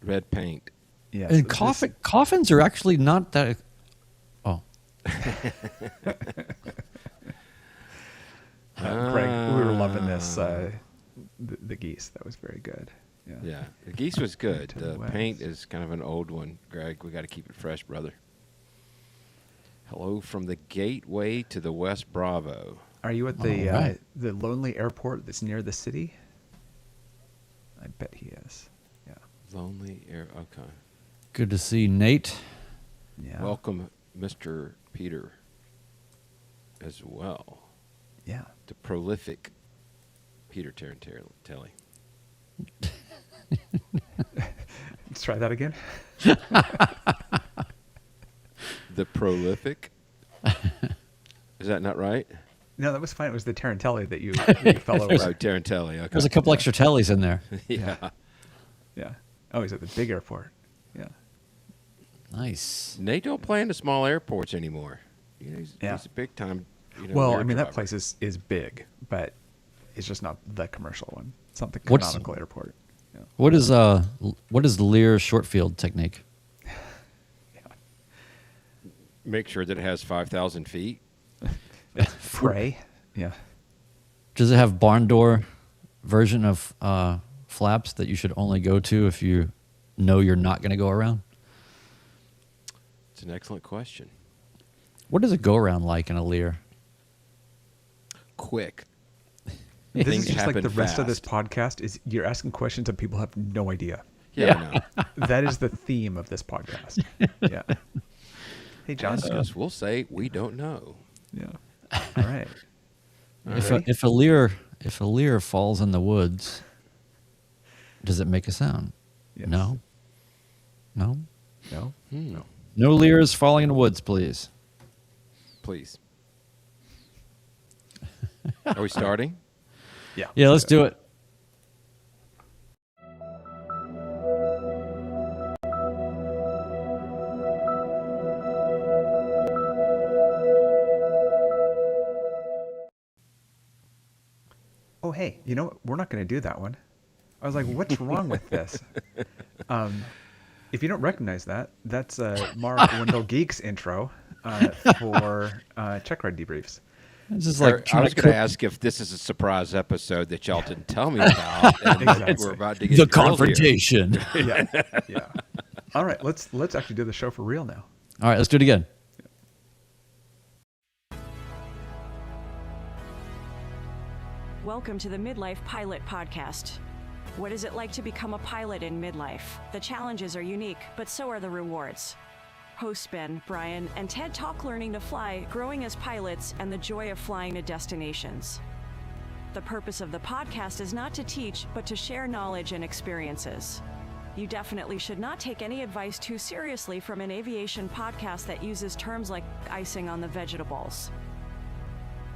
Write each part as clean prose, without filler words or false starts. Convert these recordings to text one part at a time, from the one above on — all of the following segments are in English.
red paint. Yeah. And coffins are actually not that. Oh, Greg, we were loving this. The geese. That was very good. Yeah. Yeah, the geese was good. To the The west. paint is kind of an old one, Greg. We got to keep it fresh, brother. Hello from the gateway to the West Bravo. Are you at the lonely airport that's near the city? I bet he is. Yeah. Lonely air. Okay. good to see Nate. Yeah. Welcome, Mr. Peter, as well. Yeah. The prolific Peter Tarantelli. Let's try that again. The prolific. Is that not right? No, that was fine. It was the Tarantelli that you fell over. Oh, Tarantelli. Okay. There's a couple extra tellies in there. Yeah. Yeah. Oh, he's at the big airport. Yeah. Nice. Nate don't play in the small airports anymore. You know, he's a big time. Well, air I mean, that driver. place is big, but it's just not the commercial one. It's not the What's- canonical airport. Yeah. What is the Lear short field technique? Make sure that it has 5,000 feet. Pray. Yeah. Does it have barn door version of flaps that you should only go to if you know you're not going to go around? It's an excellent question. What is a go around like in a Lear? Quick. This Things is just like happen the rest of this fast. podcast is you're asking questions that people have no idea. Yeah. I know. That is the theme of this podcast. Yeah. Hey, John. Ask us. We'll say we don't know. Yeah. All right. If a Lear falls in the woods, does it make a sound? Yes. No. No. No. No. No Lears falling in the woods, please. Please. Are we starting? Yeah. Yeah, let's do it. Oh, hey, you know what? We're not going to do that one. I was like, what's wrong with this? If you don't recognize that, that's Mark Wendell Geek's intro for Check Ride Debriefs. This is I like trying was to going to cook ask if this is a surprise episode that y'all didn't tell me about. And Exactly. we're about to get the grilled here. confrontation. Yeah. Yeah. All right, let's actually do the show for real now. All right, let's do it again. Welcome to the Midlife Pilot Podcast. What is it like to become a pilot in midlife? The challenges are unique, but so are the rewards. Hosts Ben, Brian, and Ted talk learning to fly, growing as pilots, and the joy of flying to destinations. The purpose of the podcast is not to teach, but to share knowledge and experiences. You definitely should not take any advice too seriously from an aviation podcast that uses terms like icing on the vegetables.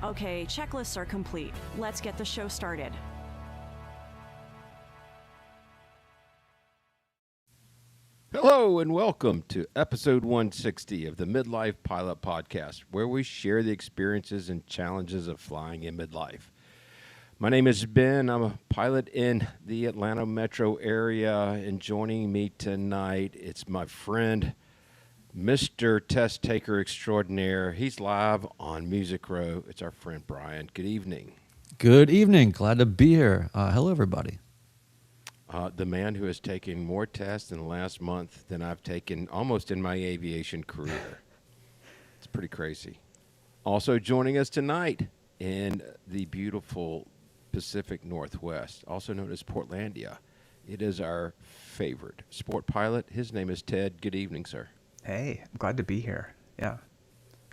Okay, checklists are complete. Let's get the show started. Hello and welcome to episode 160 of the Midlife Pilot Podcast, where we share the experiences and challenges of flying in midlife. My name is Ben. I'm a pilot in the Atlanta metro area, and joining me tonight, it's my friend, Mr. Test Taker Extraordinaire. He's live on Music Row. It's our friend Brian. Good evening. Good evening. Glad to be here. Hello, everybody. The man who has taken more tests in the last month than I've taken almost in my aviation career. It's pretty crazy. Also joining us tonight in the beautiful Pacific Northwest, also known as Portlandia, it is our favorite sport pilot. His name is Ted. Good evening, sir. Hey, I'm glad to be here. Yeah.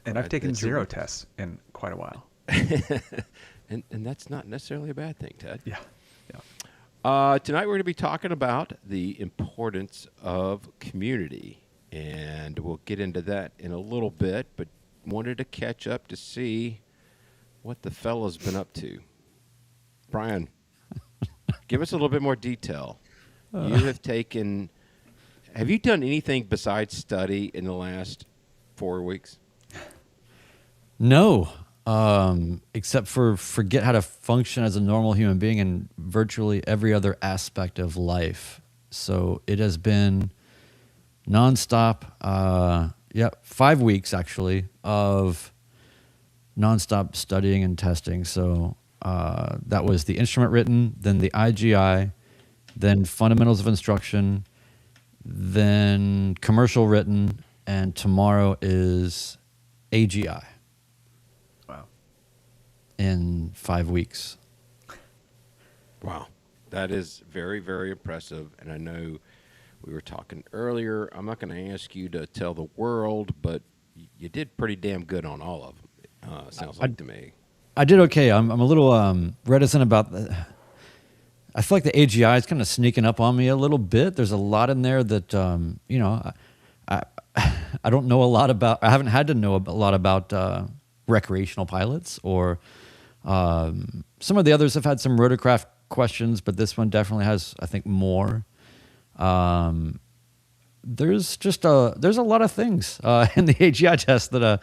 And Glad I've taken that you're 0 with us. tests in quite a while. And that's not necessarily a bad thing, Ted. Yeah. Yeah. Tonight we're going to be talking about the importance of community, and we'll get into that in a little bit, but wanted to catch up to see what the fella's been up to. Brian, give us a little bit more detail. Have you done anything besides study in the last 4 weeks? No, except for forget how to function as a normal human being in virtually every other aspect of life. So it has been nonstop, 5 weeks actually of nonstop studying and testing. So that was the instrument written, then the IGI, then fundamentals of instruction, then commercial written, and tomorrow is AGI. Wow. In 5 weeks. Wow. That is very, very impressive. And I know we were talking earlier. I'm not going to ask you to tell the world, but you did pretty damn good on all of them. Sounds like to me. I did okay. I'm a little reticent about the. I feel like the AGI is kind of sneaking up on me a little bit. There's a lot in there that I don't know a lot about. I haven't had to know a lot about recreational pilots, or some of the others have had some rotorcraft questions, but this one definitely has, I think, more. There's a lot of things in the AGI test that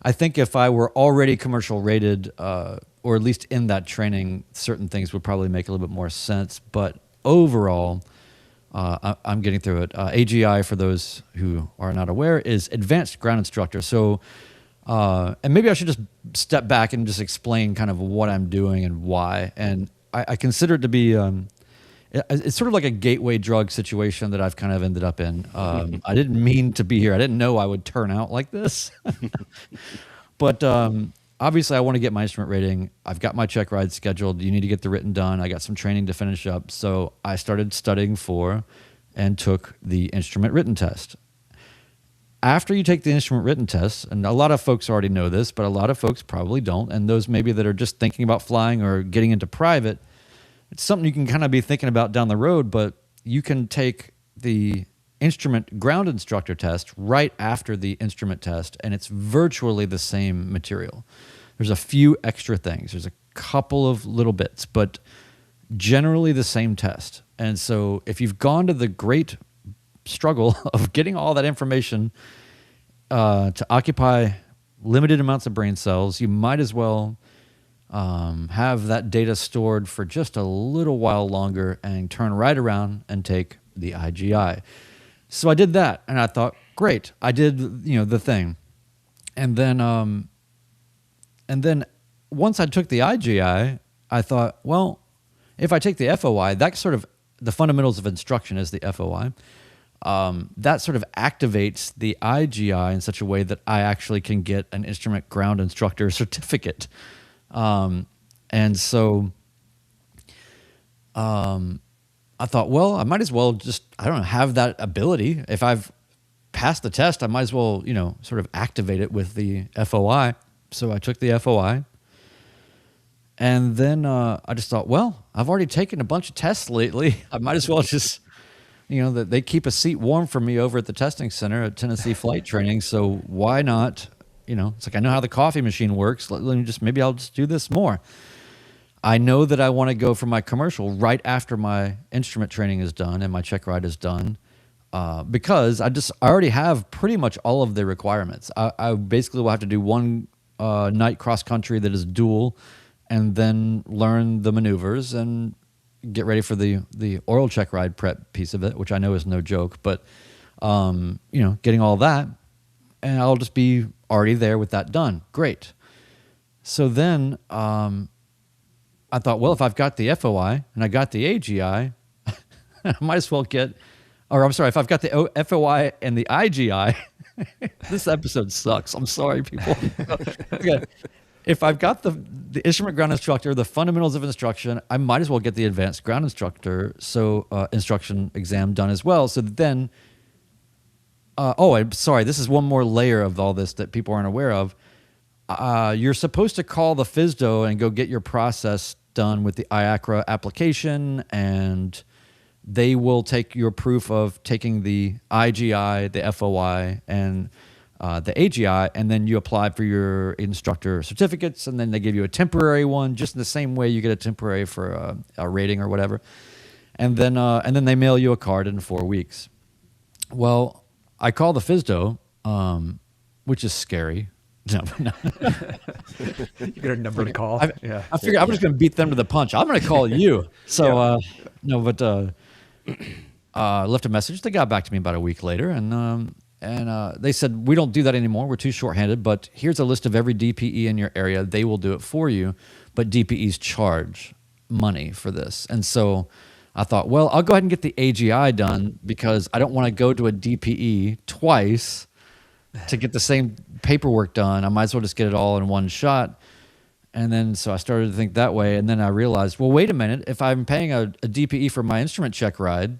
I think if I were already commercial rated, or at least in that training, certain things would probably make a little bit more sense. But overall, I'm getting through it. AGI, for those who are not aware, is Advanced Ground Instructor. So, and maybe I should just step back and just explain kind of what I'm doing and why. And I consider it to be, it's sort of like a gateway drug situation that I've kind of ended up in. I didn't mean to be here. I didn't know I would turn out like this. But obviously, I want to get my instrument rating. I've got my check ride scheduled. You need to get the written done. I got some training to finish up. So I started studying for and took the instrument written test. After you take the instrument written test, and a lot of folks already know this, but a lot of folks probably don't, and those maybe that are just thinking about flying or getting into private, it's something you can kind of be thinking about down the road, but you can take the instrument ground instructor test right after the instrument test, and it's virtually the same material. There's a few extra things. There's a couple of little bits, but generally the same test. And so if you've gone to the great struggle of getting all that information to occupy limited amounts of brain cells, you might as well have that data stored for just a little while longer and turn right around and take the IGI. So I did that, and I thought, great, I did the thing, and then once I took the IGI, I thought, well, if I take the FOI, that sort of the fundamentals of instruction is the FOI. That sort of activates the IGI in such a way that I actually can get an instrument ground instructor certificate. And so I thought, well, I might as well just, have that ability. If I've passed the test, I might as well, sort of activate it with the FOI. So I took the FOI. And then I just thought, well, I've already taken a bunch of tests lately. I might as well just, that they keep a seat warm for me over at the testing center at Tennessee Flight Training. So why not? It's like, I know how the coffee machine works. Maybe I'll just do this more. I know that I want to go for my commercial right after my instrument training is done and my check ride is done, because I already have pretty much all of the requirements. I basically will have to do one night cross country that is dual, and then learn the maneuvers and get ready for the oral check ride prep piece of it, which I know is no joke. But getting all that, and I'll just be already there with that done. Great. So then I thought, well, if I've got the FOI and I got the AGI, I might as well if I've got the FOI and the IGI, this episode sucks. I'm sorry, people. Okay. If I've got the instrument ground instructor, the fundamentals of instruction, I might as well get the advanced ground instructor, instruction exam done as well. So then, I'm sorry, this is one more layer of all this that people aren't aware of. You're supposed to call the FSDO and go get your process done with the IACRA application, and they will take your proof of taking the IGI, the FOI, and the AGI, and then you apply for your instructor certificates, and then they give you a temporary one, just in the same way you get a temporary for a rating or whatever, and then they mail you a card in 4 weeks. Well, I call the FSDO, which is scary. No. You get a number to call. I figure I'm just going to beat them to the punch. I'm going to call you. So, left a message. They got back to me about a week later, and they said, we don't do that anymore. We're too short-handed, but here's a list of every DPE in your area. They will do it for you, but DPEs charge money for this. And so I thought, well, I'll go ahead and get the AGI done because I don't want to go to a DPE twice to get the same paperwork done. I might as well just get it all in one shot. And then so I started to think that way. And then I realized, well, wait a minute. If I'm paying a DPE for my instrument check ride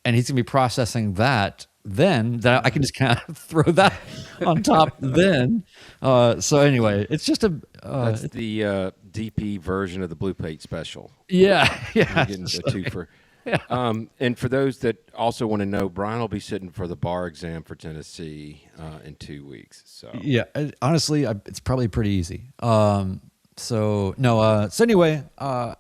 and he's going to be processing that, then that I can just kind of throw that on top then. So anyway, it's just a... That's the DP version of the Blue Plate Special. Yeah. You're getting the two for... Yeah. And for those that also want to know, Brian will be sitting for the bar exam for Tennessee in 2 weeks. So yeah, honestly, it's probably pretty easy. So anyway, I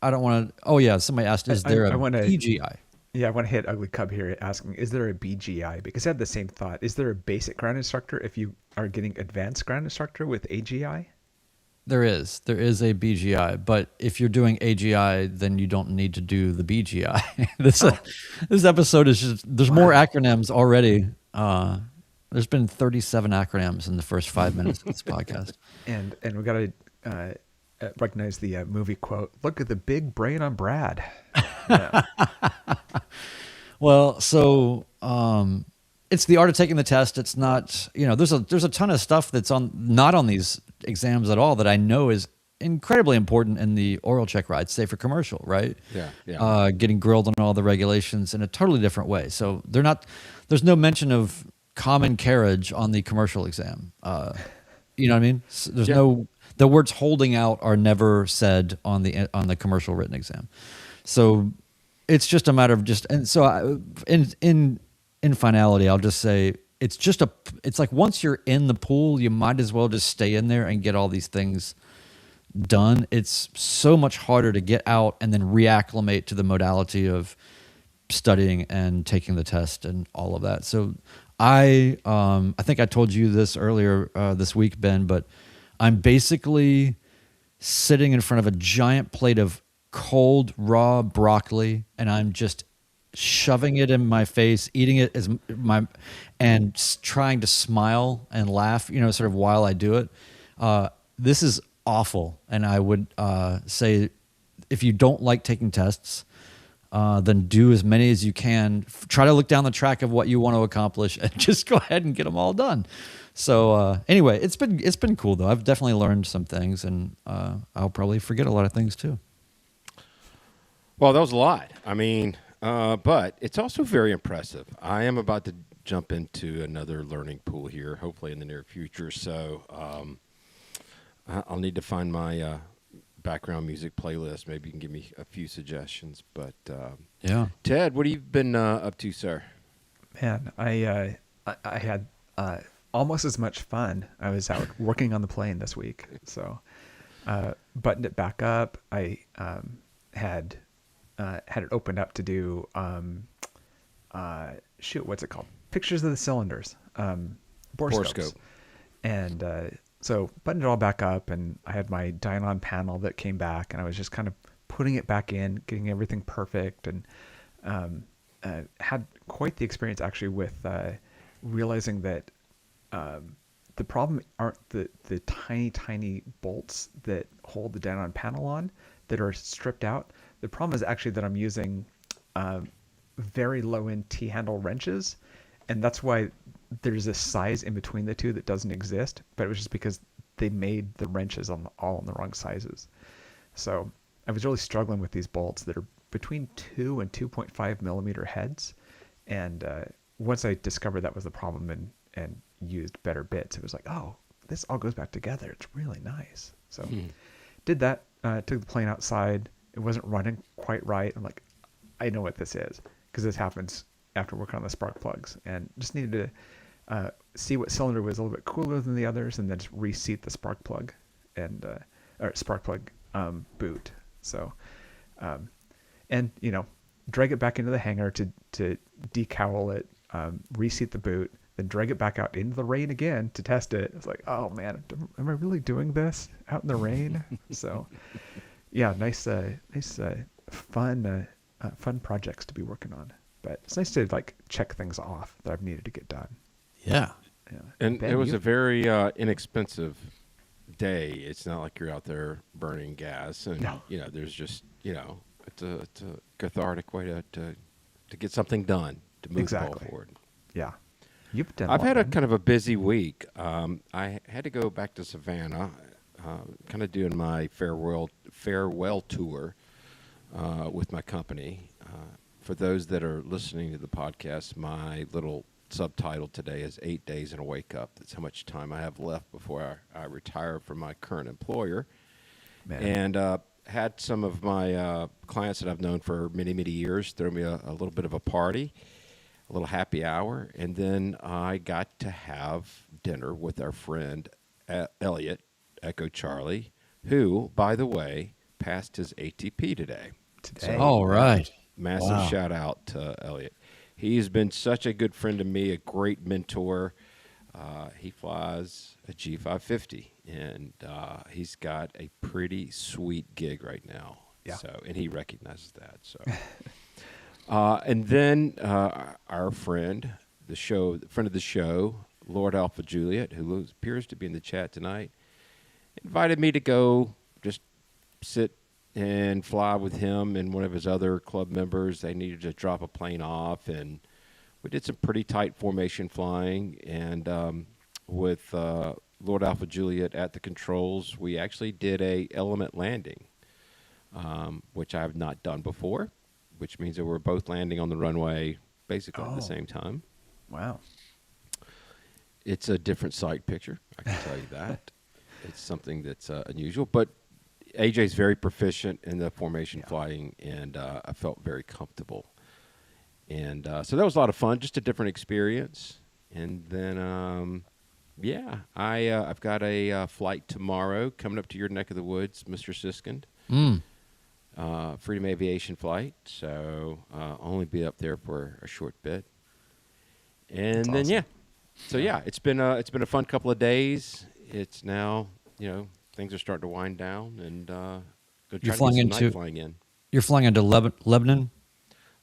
don't want to. Oh yeah, somebody asked, is there a BGI? Yeah, I want to hit Ugly Cub here asking, is there a BGI? Because I had the same thought. Is there a basic ground instructor if you are getting advanced ground instructor with AGI? There is a BGI, but if you're doing AGI, then you don't need to do the BGI. This episode is just, there's more acronyms already. There's been 37 acronyms in the first 5 minutes of this podcast. And we got to recognize the movie quote, look at the big brain on Brad. Yeah. Well, so it's the art of taking the test. It's not, there's a ton of stuff that's not on these exams at all that I know is incredibly important in the oral check ride, say for commercial, right? Yeah. Getting grilled on all the regulations in a totally different way. So there's no mention of common carriage on the commercial exam. You know what I mean? So there's the words holding out are never said on the commercial written exam. So it's just a matter of in finality, I'll just say it's like once you're in the pool, you might as well just stay in there and get all these things done. It's so much harder to get out and then reacclimate to the modality of studying and taking the test and all of that. So I think I told you this earlier this week, Ben, but I'm basically sitting in front of a giant plate of cold raw broccoli, and I'm just shoving it in my face, eating it and trying to smile and laugh, sort of while I do it. This is awful. And I would say if you don't like taking tests, then do as many as you can. Try to look down the track of what you want to accomplish and just go ahead and get them all done. So anyway, it's been cool though. I've definitely learned some things, and I'll probably forget a lot of things too. Well, that was a lot. I mean, but it's also very impressive. I am about to jump into another learning pool here, hopefully in the near future. So I'll need to find my background music playlist. Maybe you can give me a few suggestions. But yeah, Ted, what have you been up to, sir? Man, I had almost as much fun. I was out working on the plane this week, so buttoned it back up. I had it opened up to do what's it called? Pictures of the cylinders, borescopes. And so buttoned it all back up, and I had my Dynon panel that came back, and I was just kind of putting it back in, getting everything perfect, and had quite the experience actually with realizing that the problem aren't the tiny bolts that hold the Dynon panel on that are stripped out. The problem is actually that I'm using very low-end T-handle wrenches, and that's why there's a size in between the two that doesn't exist, but it was just because they made the wrenches all in the wrong sizes. So I was really struggling with these bolts that are between 2 and 2.5 millimeter heads, and once I discovered that was the problem and used better bits, it was like, oh, this all goes back together. It's really nice. So did that, took the plane outside. It wasn't running quite right. I'm like, I know what this is, because this happens after working on the spark plugs, and just needed to see what cylinder was a little bit cooler than the others, and then just reseat the spark plug or spark plug boot. So, and drag it back into the hangar to decowl it, reseat the boot, then drag it back out into the rain again to test it. It's like, oh man, am I really doing this out in the rain? So, yeah, nice, fun fun projects to be working on. But it's nice to like check things off that I've needed to get done. Yeah. Yeah. And Ben, it was you- a very inexpensive day. It's not like you're out there burning gas, and No. there's just it's a cathartic way to get something done, to move the Exactly. ball forward. Yeah. You've done. I've lot, had a Ben. kind of a busy week. I had to go back to Savannah, kind of doing my farewell tour with my company. For those that are listening to the podcast, my little subtitle today is 8 Days and a Wake Up. That's how much time I have left before I retire from my current employer. Man. And had some of my clients that I've known for many, many years throw me a little bit of a party, a little happy hour, and then I got to have dinner with our friend Elliot, Echo Charlie, who, by the way, passed his ATP today. Today. All right. Massive Wow. shout out to Elliot. He's been such a good friend to me, a great mentor. He flies a G550, and he's got a pretty sweet gig right now. Yeah. So, and he recognizes that. So, and then our friend, friend of the show, Lord Alpha Juliet, who appears to be in the chat tonight, invited me to go just sit and fly with him and one of his other club members. They needed to drop a plane off, and we did some pretty tight formation flying. And with Lord Alpha Juliet at the controls, we actually did a element landing, which I have not done before, which means that we're both landing on the runway basically at the Oh. same time. Wow. It's a different sight picture, I can tell you that. It's something that's unusual, but AJ's very proficient in the formation flying, and I felt very comfortable. And so that was a lot of fun, just a different experience. And then, I've got a flight tomorrow coming up to your neck of the woods, Mr. Siskind. Freedom Aviation flight, so I'll only be up there for a short bit. And That's then, awesome. So it's been a fun couple of days. It's now, things are starting to wind down, and go try You're to flying get some night into- flying in. You're flying into Lebanon?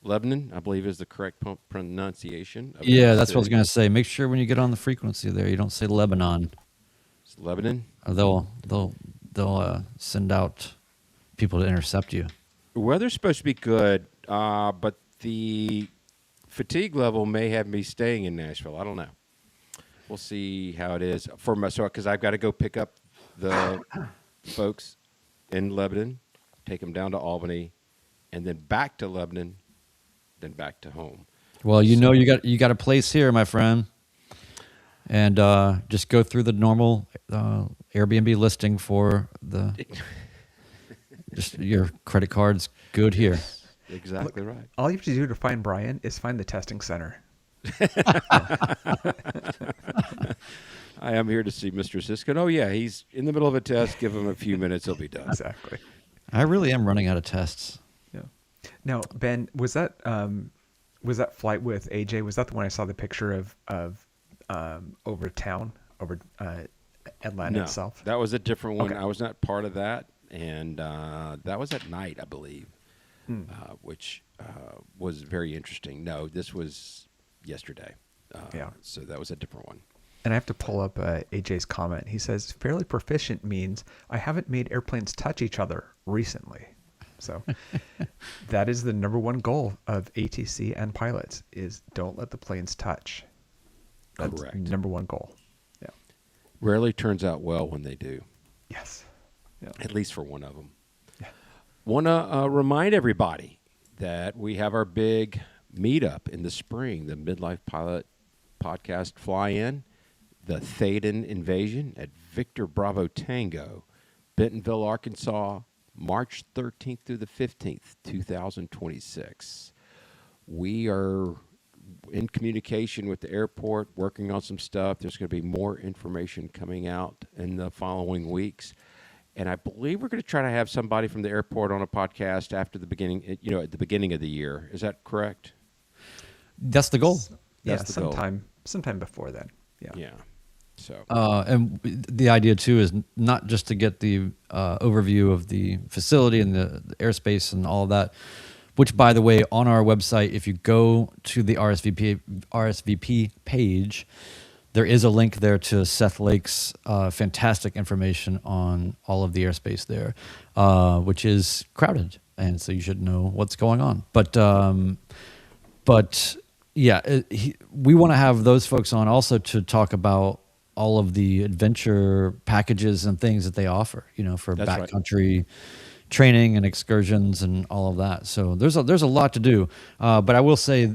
Lebanon, I believe, is the correct pronunciation. Of Yeah, that that's what I was city. going to say. Make sure when you get on the frequency there, you don't say Lebanon. It's Lebanon. Or they'll send out people to intercept you. Weather's supposed to be good, but the fatigue level may have me staying in Nashville. I don't know. We'll see how it is for myself, because I've got to go pick up the folks in Lebanon, take them down to Albany, and then back to Lebanon, then back to home. Well, you got a place here, my friend, and just go through the normal Airbnb listing for the. Just your credit card's good here. Exactly right. All you have to do to find Brian is find the testing center. I am here to see Mr. Siskind. Oh, yeah, he's in the middle of a test. Give him a few minutes. He'll be done. Exactly. I really am running out of tests. Yeah. Now, Ben, was that flight with AJ? Was that the one I saw the picture of over town, over Atlanta No, itself? that was a different one. Okay. I was not part of that, and that was at night, I believe, which was very interesting. No, this was yesterday. Yeah. So that was a different one. And I have to pull up AJ's comment. He says, fairly proficient means I haven't made airplanes touch each other recently. So that is the number one goal of ATC and pilots is don't let the planes touch. That's Correct. number one goal. Yeah. Rarely turns out well when they do, Yes. Yeah. at least for one of them. Yeah. Want to remind everybody that we have our big meetup in the spring, the Midlife Pilot Podcast Fly-In, the Thaden Invasion at Victor Bravo Tango, Bentonville, Arkansas, March 13th through the 15th, 2026. We are in communication with the airport, working on some stuff. There's going to be more information coming out in the following weeks. And I believe we're going to try to have somebody from the airport on a podcast after the beginning, at the beginning of the year. Is that correct? That's the goal. Yeah. That's the goal. Sometime before then. Yeah. Yeah. So And the idea too is not just to get the overview of the facility and the airspace and all of that, which, by the way, on our website, if you go to the RSVP page, there is a link there to Seth Lake's fantastic information on all of the airspace there, which is crowded, and so you should know what's going on. But yeah, we want to have those folks on also to talk about all of the adventure packages and things that they offer, for That's right. backcountry training and excursions and all of that. So there's a lot to do. But I will say,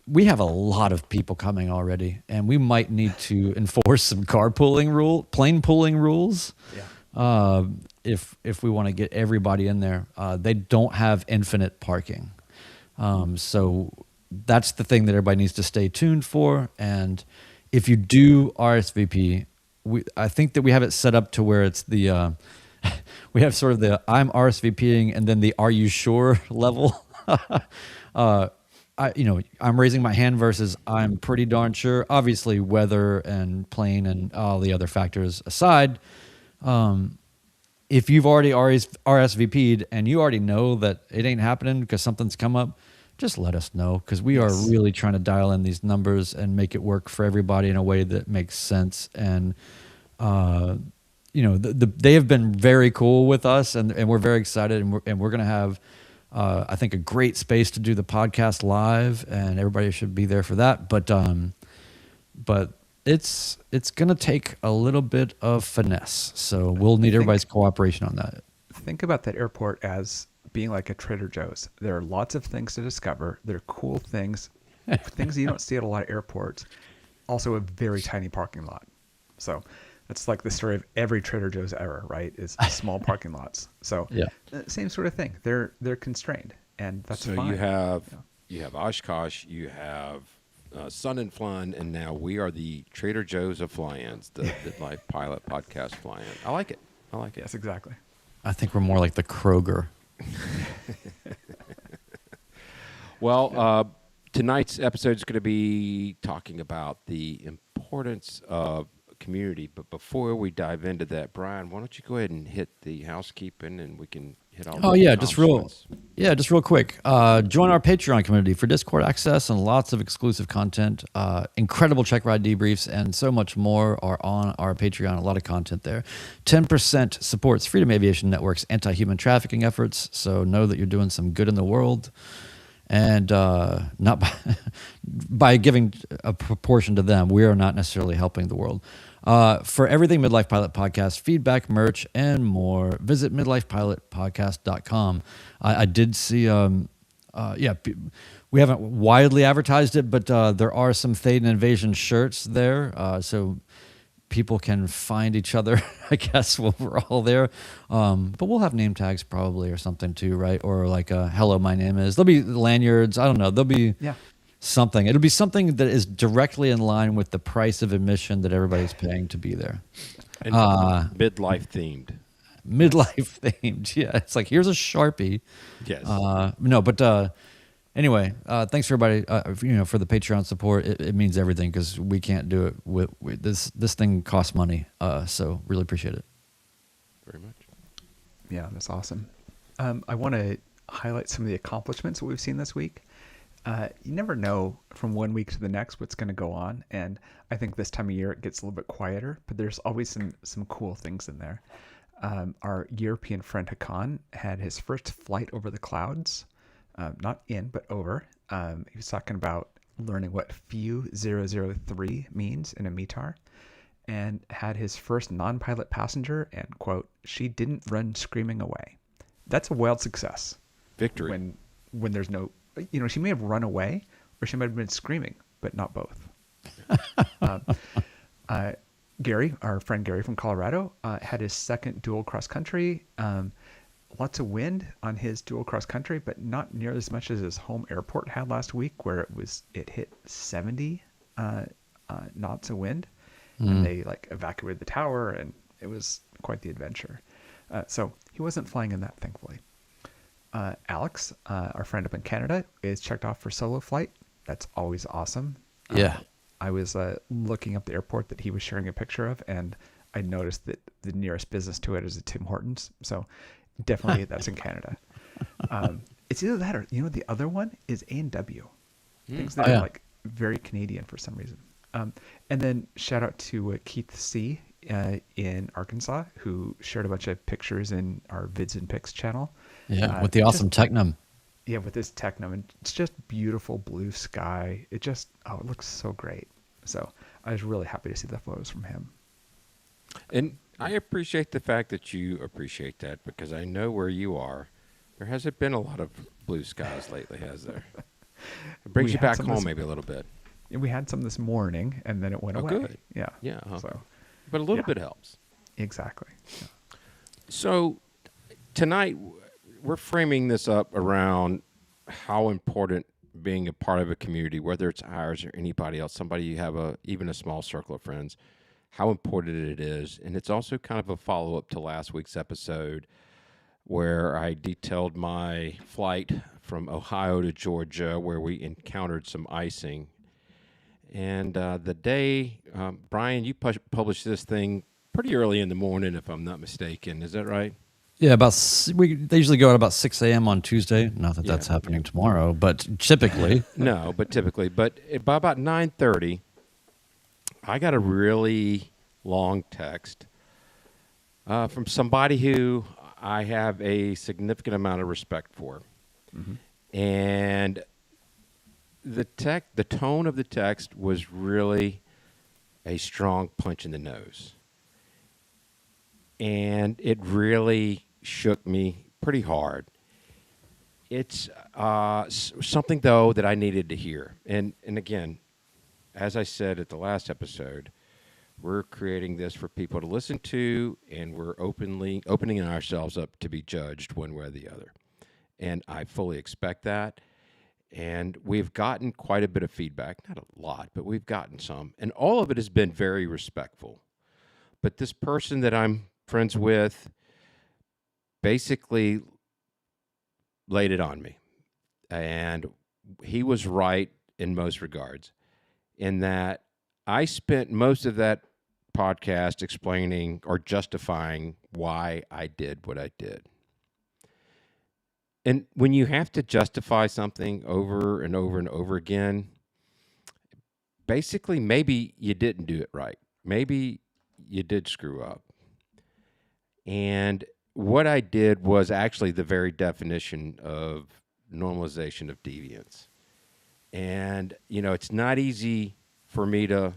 we have a lot of people coming already, and we might need to enforce some plane pooling rules. Yeah. If we want to get everybody in there. They don't have infinite parking. So that's the thing that everybody needs to stay tuned for. And if you do RSVP, I think that we have it set up to where it's the, we have sort of the I'm RSVPing and then the are you sure level. I'm raising my hand versus I'm pretty darn sure. Obviously, weather and plane and all the other factors aside, if you've already RSVP'd and you already know that it ain't happening because something's come up, just let us know, because we are really trying to dial in these numbers and make it work for everybody in a way that makes sense. And they have been very cool with us, and we're very excited, and we're going to have, I think, a great space to do the podcast live, and everybody should be there for that. But it's going to take a little bit of finesse, so we'll need everybody's cooperation on that. Think about that airport as being like a Trader Joe's. There are lots of things to discover. There are cool things, things you don't see at a lot of airports. Also, a very tiny parking lot. So that's like the story of every Trader Joe's ever, right? Is small parking lots. So yeah, same sort of thing. They're constrained, and that's so fine. you have Oshkosh, you have Sun and Fun, and now we are the Trader Joe's of fly-ins, the Midlife Pilot Podcast fly-in. I like it. Yes, exactly. I think we're more like the Kroger. Well, tonight's episode is going to be talking about the importance of community. But before we dive into that, Brian, why don't you go ahead and hit the housekeeping, and we can hit all. Oh yeah, just real quick. Join our Patreon community for Discord access and lots of exclusive content. Incredible check ride debriefs and so much more are on our Patreon. A lot of content there. 10% supports Freedom Aviation Network's anti-human trafficking efforts. So know that you're doing some good in the world, and not by giving a proportion to them. We are not necessarily helping the world. For everything Midlife Pilot Podcast, feedback, merch, and more, visit midlifepilotpodcast.com. I did see, we haven't widely advertised it, but there are some Thaden Invasion shirts there, so people can find each other, I guess, when we're all there. But we'll have name tags probably or something too, right? Or like, hello, my name is. There'll be lanyards. I don't know. There'll be... Yeah. Something. It'll be something that is directly in line with the price of admission that everybody's paying to be there. And midlife themed. Midlife themed. Yeah. It's like, here's a Sharpie. Yes. Anyway, thanks for everybody, for the Patreon support. It means everything, because we can't do it with this thing costs money. So really appreciate it. Very much. Yeah, that's awesome. I want to highlight some of the accomplishments that we've seen this week. You never know from one week to the next what's going to go on, and I think this time of year it gets a little bit quieter, but there's always some cool things in there. Our European friend Hakan had his first flight over the clouds, not in, but over. He was talking about learning what FEW 003 means in a METAR, and had his first non-pilot passenger, and quote, she didn't run screaming away. That's a wild success. Victory. When there's no... she may have run away, or she might have been screaming, but not both. Gary, our friend Gary from Colorado, had his second dual cross country. Lots of wind on his dual cross country, but not nearly as much as his home airport had last week, where it hit 70 knots of wind, and they evacuated the tower, and it was quite the adventure. So he wasn't flying in that, thankfully. Alex, our friend up in Canada, is checked off for solo flight. That's always awesome. Yeah. I was looking up the airport that he was sharing a picture of, and I noticed that the nearest business to it is a Tim Hortons. So definitely that's in Canada. It's either that or the other one is A&W. Things that Oh, are yeah. like very Canadian for some reason. And then shout out to Keith C. In Arkansas, who shared a bunch of pictures in our Vids and Pics channel. Yeah, with the Just awesome Technum. yeah, with this Technum, and it's just beautiful blue sky. It looks so great. So I was really happy to see the photos from him. And I appreciate the fact that you appreciate that, because I know where you are. There hasn't been a lot of blue skies lately, has there? It brings We you had back some home this- maybe a little bit. We had some this morning, and then it went Oh, away. good. Yeah. Yeah. So But a little Yeah. bit helps. exactly. Yeah. So tonight we're framing this up around how important being a part of a community, whether it's ours or anybody else, somebody you have even a small circle of friends, how important it is. And it's also kind of a follow-up to last week's episode where I detailed my flight from Ohio to Georgia, where we encountered some icing. And the day, Brian, you published this thing pretty early in the morning, if I'm not mistaken. Is that right? Yeah, they usually go at about 6 a.m. on Tuesday. Not that that's Yeah. happening tomorrow, but typically. No, but typically. But by about 9:30, I got a really long text from somebody who I have a significant amount of respect for. And the tone of the text was really a strong punch in the nose. And it really shook me pretty hard. It's something, though, that I needed to hear. And again, as I said at the last episode, we're creating this for people to listen to, and we're opening ourselves up to be judged one way or the other. And I fully expect that. And we've gotten quite a bit of feedback, not a lot, but we've gotten some. And all of it has been very respectful. But this person that I'm friends with basically laid it on me. And he was right in most regards, in that I spent most of that podcast explaining or justifying why I did what I did. And when you have to justify something over and over and over again, basically maybe you didn't do it right. Maybe you did screw up. And what I did was actually the very definition of normalization of deviance. And, it's not easy for me to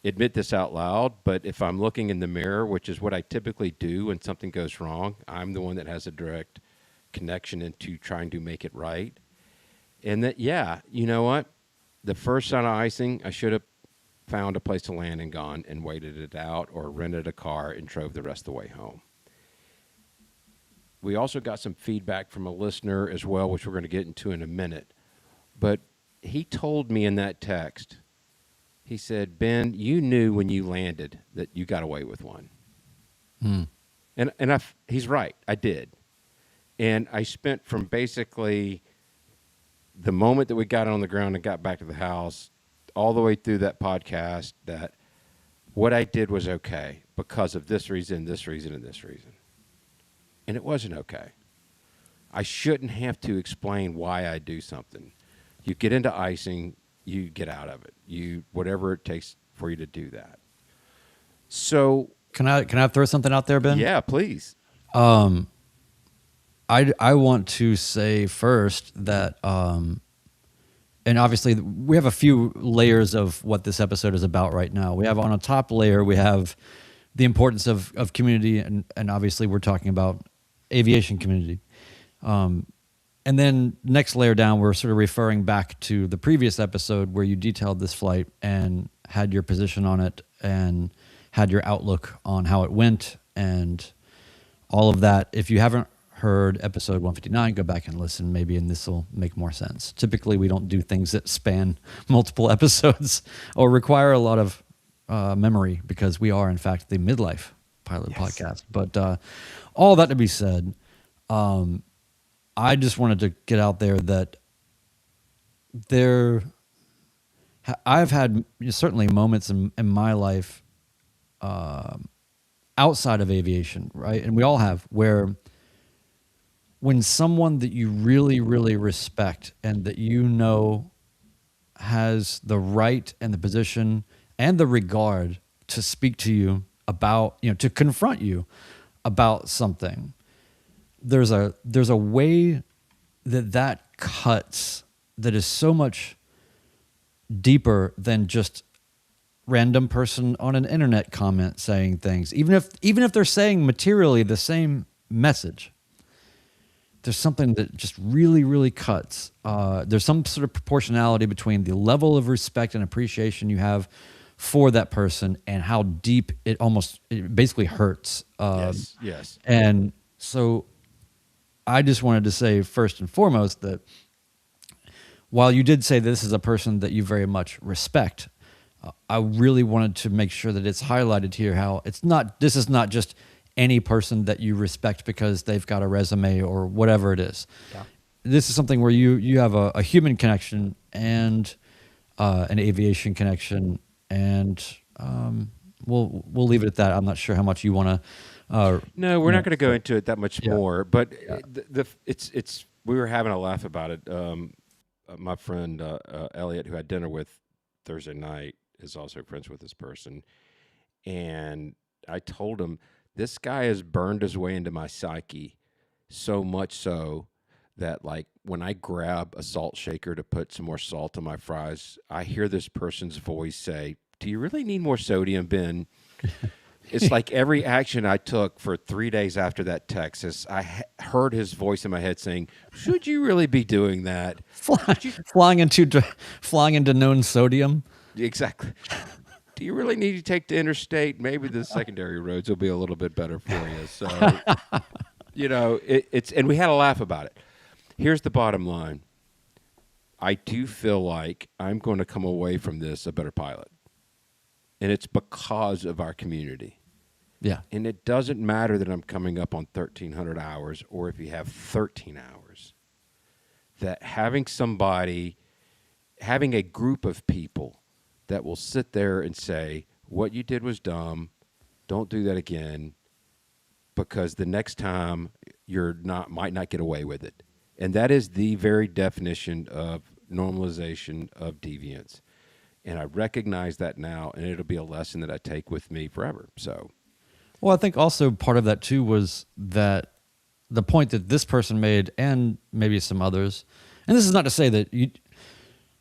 admit this out loud, but if I'm looking in the mirror, which is what I typically do when something goes wrong, I'm the one that has a direct connection into trying to make it right. And that, you know what? The first sign of icing, I should have found a place to land and gone and waited it out, or rented a car and drove the rest of the way home. We also got some feedback from a listener as well, which we're going to get into in a minute. But he told me in that text, he said, Ben, you knew when you landed that you got away with one. And he's right, I did. And I spent from basically the moment that we got on the ground and got back to the house all the way through that podcast that what I did was okay because of this reason, this reason, and this reason. And it wasn't okay. I shouldn't have to explain why I do something. You get into icing, you get out of it. Whatever it takes for you to do that. So, Can I throw something out there, Ben? yeah, please. I want to say first that, and obviously we have a few layers of what this episode is about right now. We have on a top layer, we have the importance of community, and obviously we're talking about aviation community. And then next layer down, we're sort of referring back to the previous episode where you detailed this flight and had your position on it and had your outlook on how it went and all of that. If you haven't heard episode 159, go back and listen maybe, and this will make more sense. Typically, we don't do things that span multiple episodes or require a lot of memory because we are, in fact, the Midlife Pilot podcast. But all that to be said, I just wanted to get out there that I've had certainly moments in my life outside of aviation, right? And we all have, where when someone that you really, really respect and that you know has the right and the position and the regard to speak to you about, to confront you about something, there's a way that cuts that is so much deeper than just random person on an internet comment saying things. Even if they're saying materially the same message, there's something that just really, really cuts. There's some sort of proportionality between the level of respect and appreciation you have for that person and how deep it basically hurts. Yes. And so I just wanted to say first and foremost that while you did say this is a person that you very much respect, I really wanted to make sure that it's highlighted here how this is not just any person that you respect because they've got a resume or whatever it is. Yeah. This is something where you have a human connection and an aviation connection, and we'll leave it at that. I'm not sure how much you want to. No, we're not going to go into it that much more. But it's we were having a laugh about it. My friend Elliot, who I had dinner with Thursday night, is also friends with this person, and I told him this guy has burned his way into my psyche so much so that, like, when I grab a salt shaker to put some more salt on my fries, I hear this person's voice say, "Do you really need more sodium, Ben?" It's like every action I took for 3 days after that text, I heard his voice in my head saying, "Should you really be doing that?" Flying into known sodium. Exactly. Do you really need to take the interstate? Maybe the secondary roads will be a little bit better for you. So, it's and we had a laugh about it. Here's the bottom line. I do feel like I'm going to come away from this a better pilot. And it's because of our community. Yeah. And it doesn't matter that I'm coming up on 1,300 hours or if you have 13 hours. That having a group of people that will sit there and say, what you did was dumb, don't do that again, because the next time might not get away with it. And that is the very definition of normalization of deviance. And I recognize that now, and it'll be a lesson that I take with me forever. So, well, I think also part of that too was that the point that this person made, and maybe some others, and this is not to say that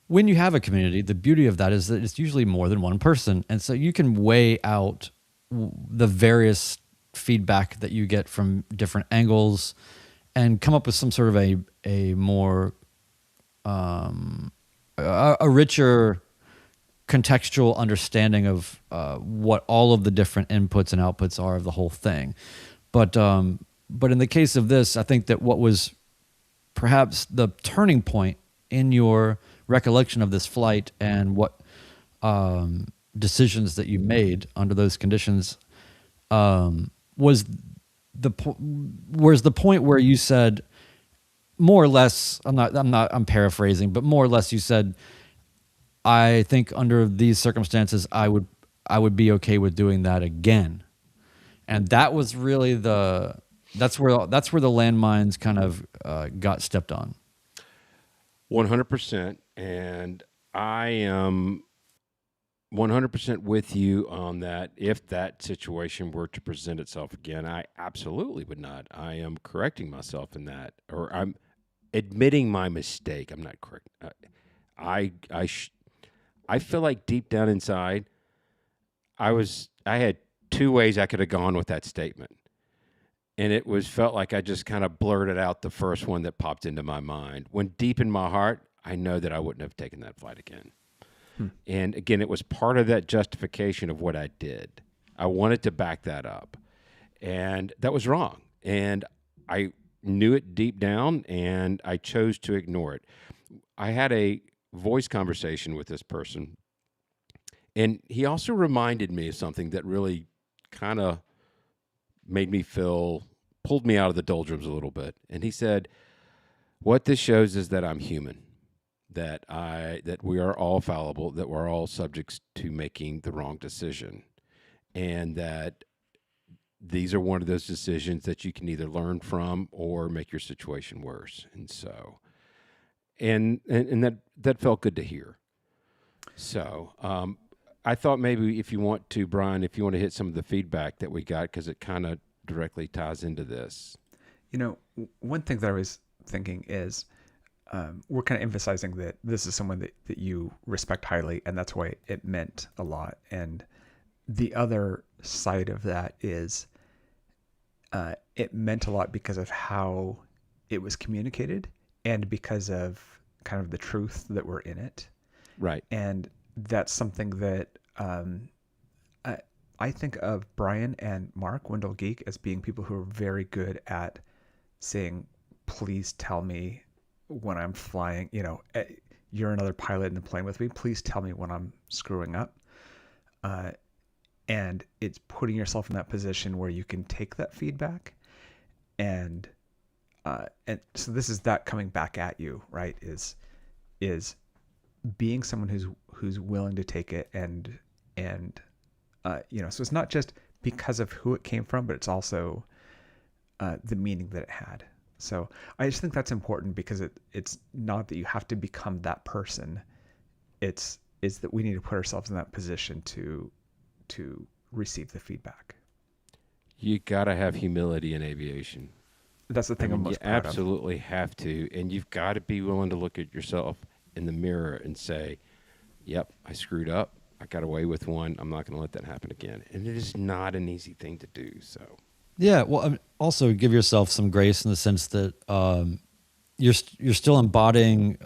when you have a community, the beauty of that is that it's usually more than one person. And so you can weigh out the various feedback that you get from different angles and come up with some sort of a more, a richer contextual understanding of what all of the different inputs and outputs are of the whole thing. But in the case of this, I think that what was perhaps the turning point in your recollection of this flight and what decisions that you made under those conditions was the point where you said, more or less, I'm paraphrasing, but more or less you said, I think under these circumstances I would be okay with doing that again. And that was really that's where the landmines kind of got stepped on. 100%. And I am 100% with you on that. If that situation were to present itself again, I absolutely would not. I am correcting myself in that, or I'm admitting my mistake. I'm not correct. I feel like deep down inside, I had two ways I could have gone with that statement. And it felt like I just kind of blurted out the first one that popped into my mind. When deep in my heart, I know that I wouldn't have taken that flight again. And again, it was part of that justification of what I did. I wanted to back that up. And that was wrong. And I knew it deep down, and I chose to ignore it. I had a voice conversation with this person, and he also reminded me of something that really kind of pulled me out of the doldrums a little bit. And he said, what this shows is that I'm human, that we are all fallible, that we're all subjects to making the wrong decision, and that these are one of those decisions that you can either learn from or make your situation worse. And so, and that felt good to hear. So, I thought maybe if you want to, Brian, if you want to hit some of the feedback that we got, because it kind of directly ties into this. You know, one thing that I was thinking is we're kind of emphasizing that this is someone that you respect highly, and that's why it meant a lot. And the other side of that is it meant a lot because of how it was communicated and because of kind of the truth that were in it. Right. And that's something that I think of Brian and Mark, Wendell Geek, as being people who are very good at saying, please tell me when I'm flying, you're another pilot in the plane with me. Please tell me when I'm screwing up. And it's putting yourself in that position where you can take that feedback. And so this is that coming back at you, right? Is being someone who's willing to take it and so it's not just because of who it came from, but it's also the meaning that it had. So I just think that's important because it's not that you have to become that person. It's that we need to put ourselves in that position to receive the feedback. You got to have humility in aviation. That's the thing I'm most proud of. You absolutely have to. And you've got to be willing to look at yourself in the mirror and say, yep, I screwed up. I got away with one. I'm not going to let that happen again. And it is not an easy thing to do. So, Yeah, well, also give yourself some grace in the sense that you're still embodying.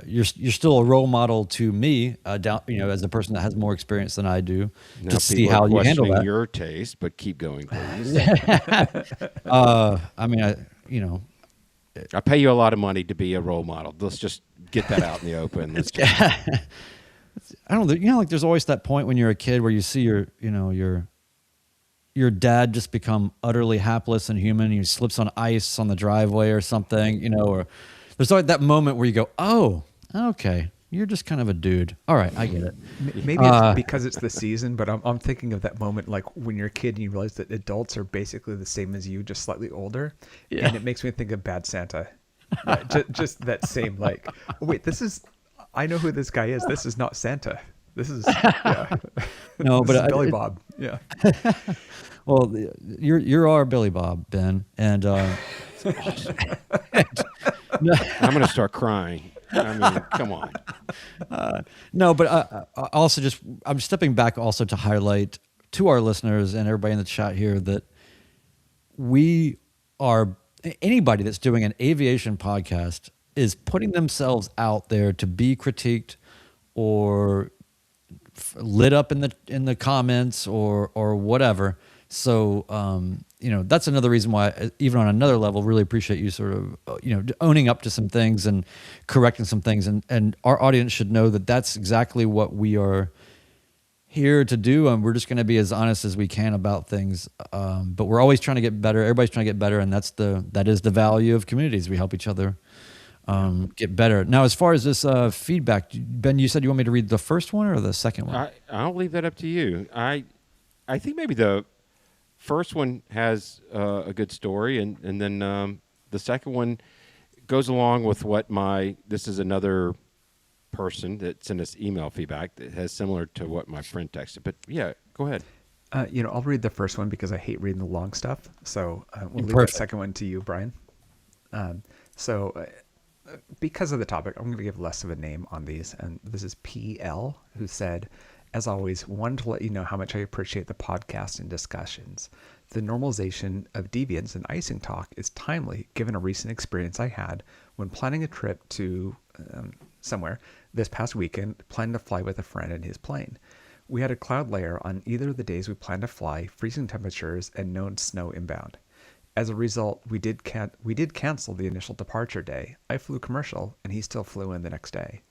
You're still a role model to me, as a person that has more experience than I do, now to see how you handle that. Your taste, but keep going, please. I I pay you a lot of money to be a role model. Let's just get that out in the open. I don't know. Like there's always that point when you're a kid where you see your dad just become utterly hapless and human. He slips on ice on the driveway or something, or there's always that moment where you go, oh, okay, you're just kind of a dude. All right, I get it. Maybe it's because it's the season, but I'm thinking of that moment like when you're a kid and you realize that adults are basically the same as you, just slightly older. Yeah. And it makes me think of Bad Santa. Just that same like, oh, wait, I know who this guy is. This is not Santa. This is No, this but is Billy Bob. Yeah. Well, you're our Billy Bob, Ben, and I'm going to start crying. I mean, come on. No, but I also I'm stepping back also to highlight to our listeners and everybody in the chat here that anybody that's doing an aviation podcast is putting themselves out there to be critiqued or lit up in the comments or whatever. So that's another reason why, even on another level, really appreciate you sort of owning up to some things and correcting some things, and our audience should know that that's exactly what we are here to do, and we're just going to be as honest as we can about things. But we're always trying to get better. Everybody's trying to get better, and that is the value of communities. We help each other get better. Now, as far as this feedback, Ben, you said you want me to read the first one or the second one? I'll leave that up to you. I think maybe the first one has a good story, and then the second one goes along with what this is another person that sent us email feedback that has similar to what my friend texted. But yeah, go ahead. I'll read the first one because I hate reading the long stuff. So we'll leave Perfect. the second one to you, Brian. Because of the topic, I'm going to give less of a name on these. And this is PL, who said, as always, wanted to let you know how much I appreciate the podcast and discussions. The normalization of deviance and icing talk is timely, given a recent experience I had when planning a trip to somewhere this past weekend, planning to fly with a friend in his plane. We had a cloud layer on either of the days we planned to fly, freezing temperatures, and known snow inbound. As a result, we did cancel the initial departure day. I flew commercial, and he still flew in the next day.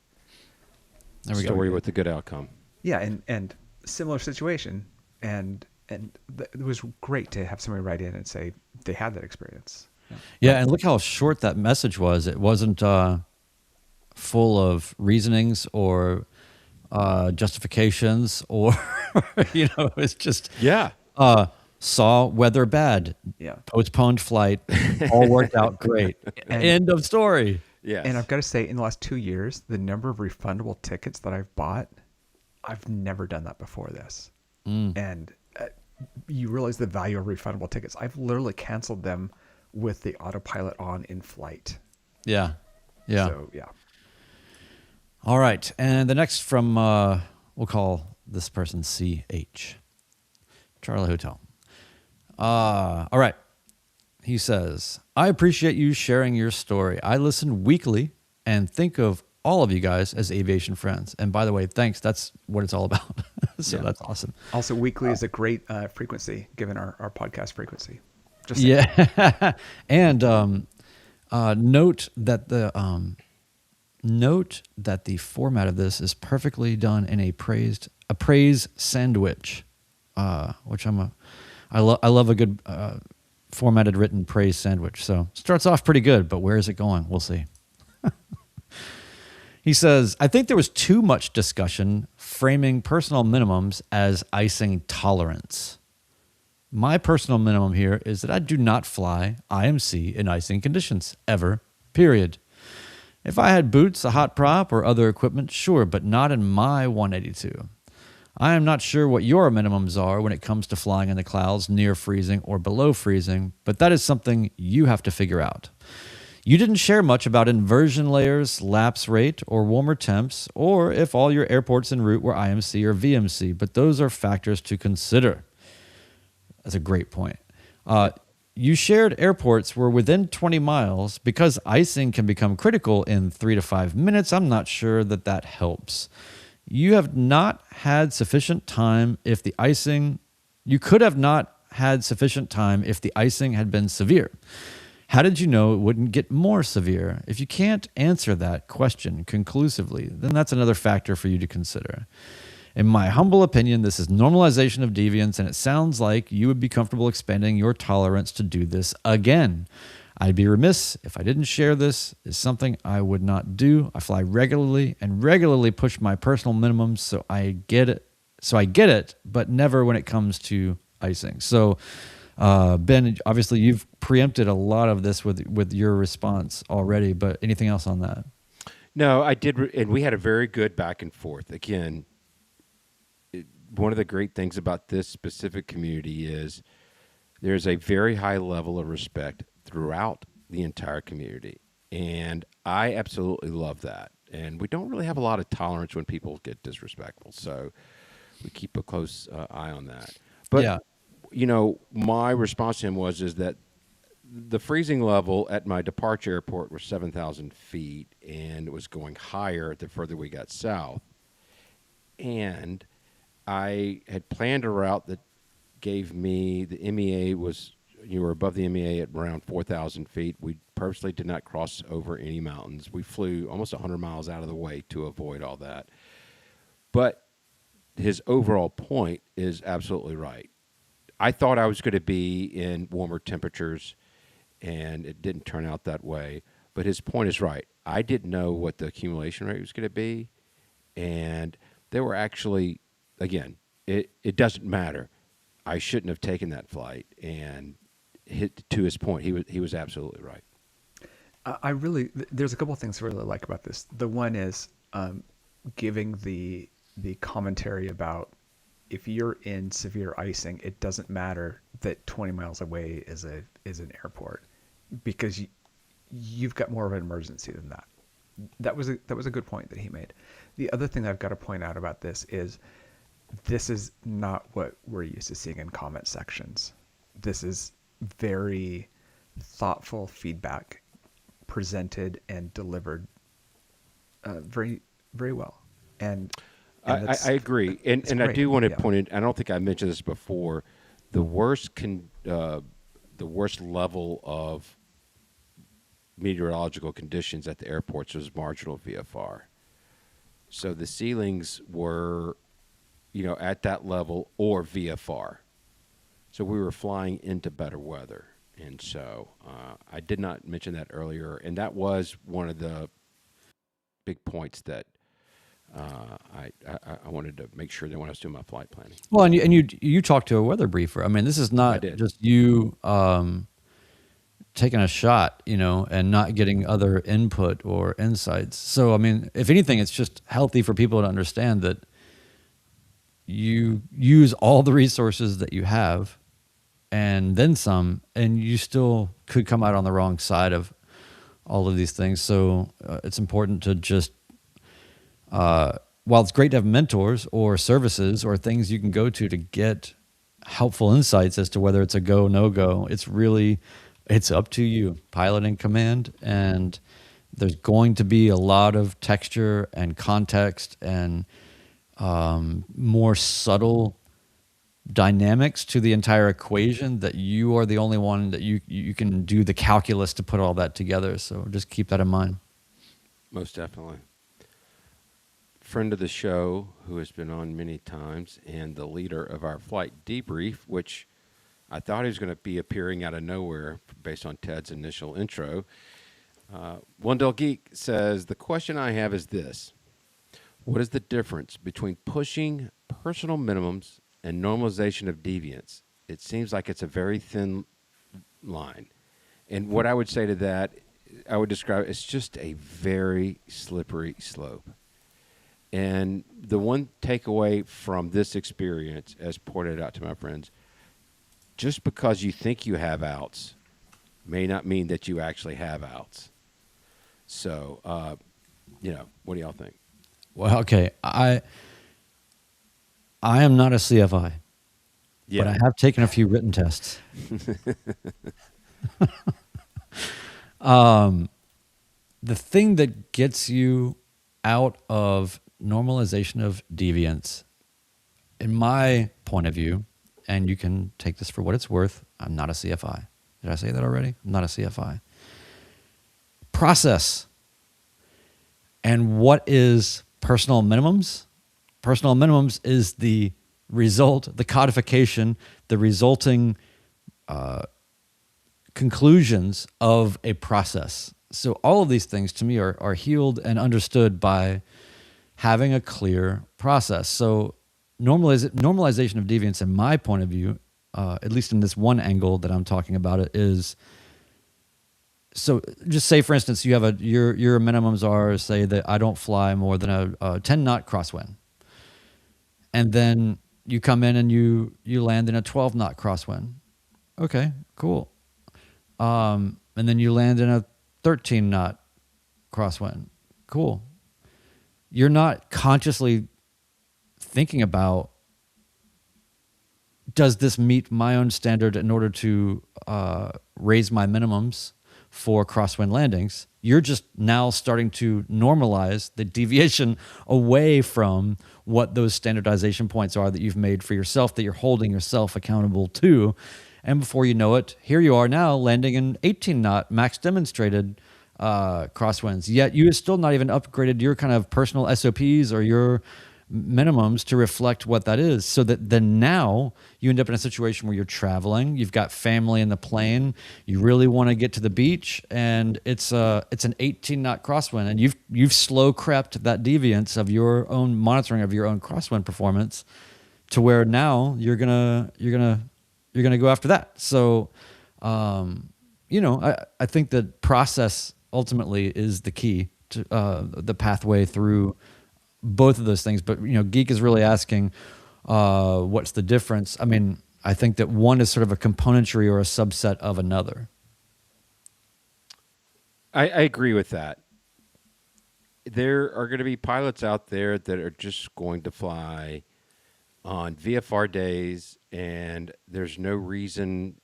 There we Story go. with a good outcome. Yeah, and similar situation, and it was great to have somebody write in and say they had that experience. Yeah, and look how short that message was. It wasn't full of reasonings or justifications or it's just Yeah. Saw weather bad. Yeah. Postponed flight. All worked out great. And- End of story. Yes. And I've got to say, in the last 2 years, the number of refundable tickets that I've bought, I've never done that before this. And you realize the value of refundable tickets. I've literally canceled them with the autopilot on in flight. Yeah. Yeah. So, yeah. All right. And the next from, we'll call this person CH. Charlie Hotel. All right. He says, I appreciate you sharing your story. I listen weekly and think of all of you guys as aviation friends. And by the way, thanks. That's what it's all about. So Yeah. that's awesome. Also, weekly is a great frequency, given our podcast frequency. Just Yeah. And note that the format of this is perfectly done in a praise sandwich, which I love a good formatted written praise sandwich. So starts off pretty good, but where is it going? We'll see. He says, I think there was too much discussion framing personal minimums as icing tolerance. My personal minimum here is that I do not fly IMC in icing conditions, ever, period. If I had boots, a hot prop, or other equipment, sure, but not in my 182. I am not sure what your minimums are when it comes to flying in the clouds near freezing or below freezing, but that is something you have to figure out. You didn't share much about inversion layers, lapse rate, or warmer temps, or if all your airports en route were IMC or VMC, but those are factors to consider. That's a great point. You shared airports were within 20 miles. Because icing can become critical in 3 to 5 minutes, I'm not sure that helps. You have not had sufficient time if the icing... You could have not had sufficient time if the icing had been severe. How did you know it wouldn't get more severe? If you can't answer that question conclusively, then that's another factor for you to consider. In my humble opinion, this is normalization of deviance, and it sounds like you would be comfortable expanding your tolerance to do this again. I'd be remiss if I didn't share this. It's something I would not do. I fly regularly and regularly push my personal minimums, so I get it, but never when it comes to icing. So, Ben, obviously you've preempted a lot of this with your response already, but anything else on that? No, I did, and we had a very good back and forth. Again, one of the great things about this specific community is there's a very high level of respect throughout the entire community, and I absolutely love that. And we don't really have a lot of tolerance when people get disrespectful, so we keep a close eye on that. But Yeah. you know, my response to him is that the freezing level at my departure airport was 7,000 feet, and it was going higher the further we got south. And I had planned a route that gave me the MEA was, you were above the MEA at around 4,000 feet. We purposely did not cross over any mountains. We flew almost 100 miles out of the way to avoid all that. But his overall point is absolutely right. I thought I was going to be in warmer temperatures, and it didn't turn out that way. But his point is right. I didn't know what the accumulation rate was going to be, and there were actually, again, it doesn't matter. I shouldn't have taken that flight, and to his point, he was absolutely right. There's a couple of things I really like about this. The one is giving the commentary about if you're in severe icing, it doesn't matter that 20 miles away is an airport, because you've got more of an emergency than that. That was a good point that he made. The other thing I've got to point out about this is not what we're used to seeing in comment sections. This is very thoughtful feedback presented and delivered very, very well. And I agree, and I great. do want to Yeah. point out. I don't think I mentioned this before. The worst level of meteorological conditions at the airports was marginal VFR. So the ceilings were, at that level or VFR. So we were flying into better weather, and so I did not mention that earlier, and that was one of the big points that I wanted to make sure that when I was doing my flight planning. Well, and you talked to a weather briefer. I mean, this is not did. just you taking a shot, and not getting other input or insights. So, I mean, if anything, it's just healthy for people to understand that you use all the resources that you have and then some, and you still could come out on the wrong side of all of these things. So it's important to just, while it's great to have mentors or services or things you can go to get helpful insights as to whether it's a go, no go, it's up to you, pilot in command. And there's going to be a lot of texture and context and more subtle dynamics to the entire equation that you are the only one that you can do the calculus to put all that together. So just keep that in mind. Most definitely. Friend of the show who has been on many times and the leader of our flight debrief, which I thought he was going to be appearing out of nowhere based on Ted's initial intro. Wendell Geek says, the question I have is this. What is the difference between pushing personal minimums and normalization of deviance? It seems like it's a very thin line. And what I would say to that, I would describe it's just a very slippery slope. And the one takeaway from this experience, as pointed out to my friends, just because you think you have outs may not mean that you actually have outs. So, what do y'all think? Well, okay. I am not a CFI, Yeah. but I have taken a few written tests. The thing that gets you out of normalization of deviance, in my point of view, and you can take this for what it's worth, I'm not a CFI. Did I say that already? I'm not a CFI. Process. And what is personal minimums? Personal minimums is the result, the codification, the resulting conclusions of a process. So all of these things to me are healed and understood by having a clear process. So normalization of deviance, in my point of view, at least in this one angle that I'm talking about it, is, so just say, for instance, you have your minimums are, say that I don't fly more than a 10 knot crosswind. And then you come in and you land in a 12 knot crosswind. Okay, cool. And then you land in a 13 knot crosswind. Cool. You're not consciously thinking about, does this meet my own standard in order to raise my minimums for crosswind landings? You're just now starting to normalize the deviation away from what those standardization points are that you've made for yourself, that you're holding yourself accountable to. And before you know it, here you are now landing in 18 knot max demonstrated crosswinds. Yet you have still not even upgraded your kind of personal SOPs or your minimums to reflect what that is, so that then now you end up in a situation where you're traveling, you've got family in the plane, you really want to get to the beach, and it's an 18 knot crosswind, and you've slow crept that deviance of your own monitoring of your own crosswind performance to where now you're gonna go after that. So I think that process ultimately is the key to the pathway through both of those things. But Geek is really asking what's the difference. I mean, I think that one is sort of a componentry or a subset of another. I agree with that. There are going to be pilots out there that are just going to fly on VFR days, and there's no reason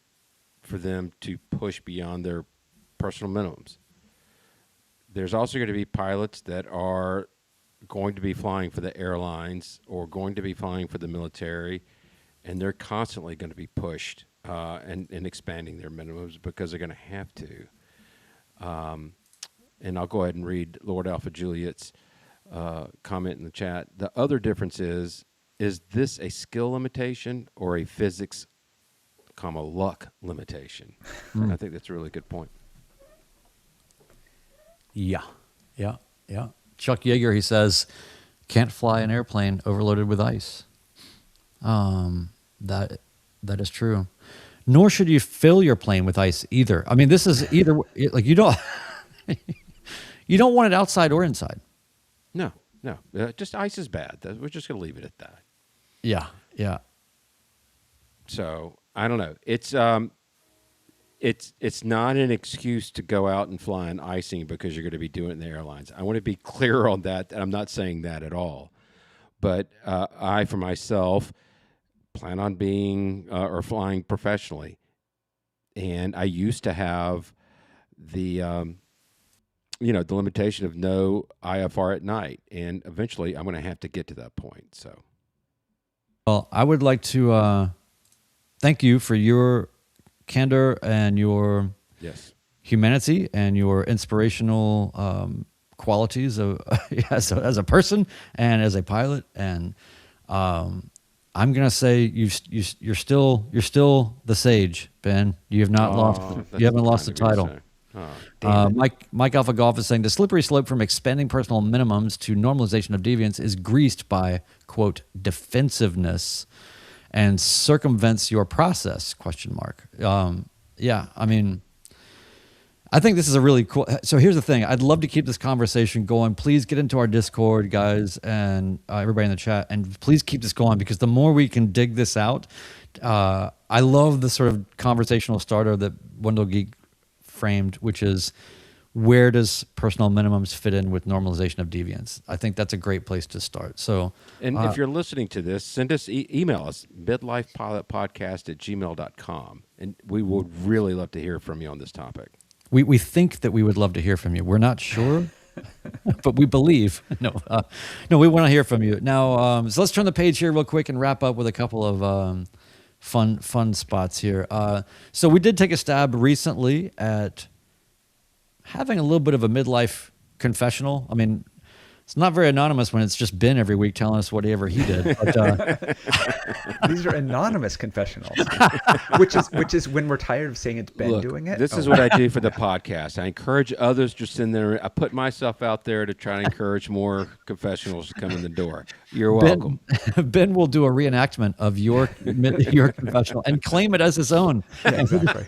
for them to push beyond their personal minimums. There's also going to be pilots that are going to be flying for the airlines or going to be flying for the military, and they're constantly going to be pushed and expanding their minimums because they're going to have to. And I'll go ahead and read Lord Alpha Juliet's comment in the chat. The other difference is this a skill limitation or a physics, luck limitation? And I think that's a really good point. Yeah. Chuck Yeager, he says, Can't fly an airplane overloaded with ice. That is true. Nor should you fill your plane with ice either. I mean, this is either like you don't you don't want it outside or inside. No, no. Just ice is bad. We're just going to leave it at that. Yeah, yeah. So I don't know. It's not an excuse to go out and fly on icing because you're going to be doing it in the airlines. I want to be clear on that. I'm not saying that at all. But I, for myself, plan on being or flying professionally. And I used to have the, the limitation of no IFR at night. And eventually I'm going to have to get to that point. So, Well, I would like to thank you for your candor and your yes, humanity and your inspirational qualities of as a person and as a pilot. And I'm gonna say you're still the sage, Ben. You have not that's you haven't lost the kind of you to title. say. Mike Alpha Golf is saying the slippery slope from expanding personal minimums to normalization of deviance is greased by, quote, defensiveness and circumvents your process, ? Yeah, I mean, I think this is a really cool. So here's the thing. I'd love to keep this conversation going. Please get into our Discord, guys, and everybody in the chat, and please keep this going because the more we can dig this out, I love the sort of conversational starter that Wendell Geek framed, which is where does personal minimums fit in with normalization of deviance? I think that's a great place to start. So, And if you're listening to this, send us, email us, midlifepilotpodcast@gmail.com. And we would really love to hear from you on this topic. we think that we would love to hear from you. We're not sure, but we believe. No, we want to hear from you. Now, so let's turn the page here real quick and wrap up with a couple of fun spots here. So we did take a stab recently at having a little bit of a midlife confessional. I mean, it's not very anonymous when it's just Ben every week telling us whatever he did. But, These are anonymous confessionals, which is when we're tired of saying it's Ben Look, doing it. this is what I do for the podcast. I encourage others to send their. I put myself out there to try to encourage more confessionals to come in the door. You're welcome. Ben will do a reenactment of your confessional and claim it as his own. Yeah, exactly.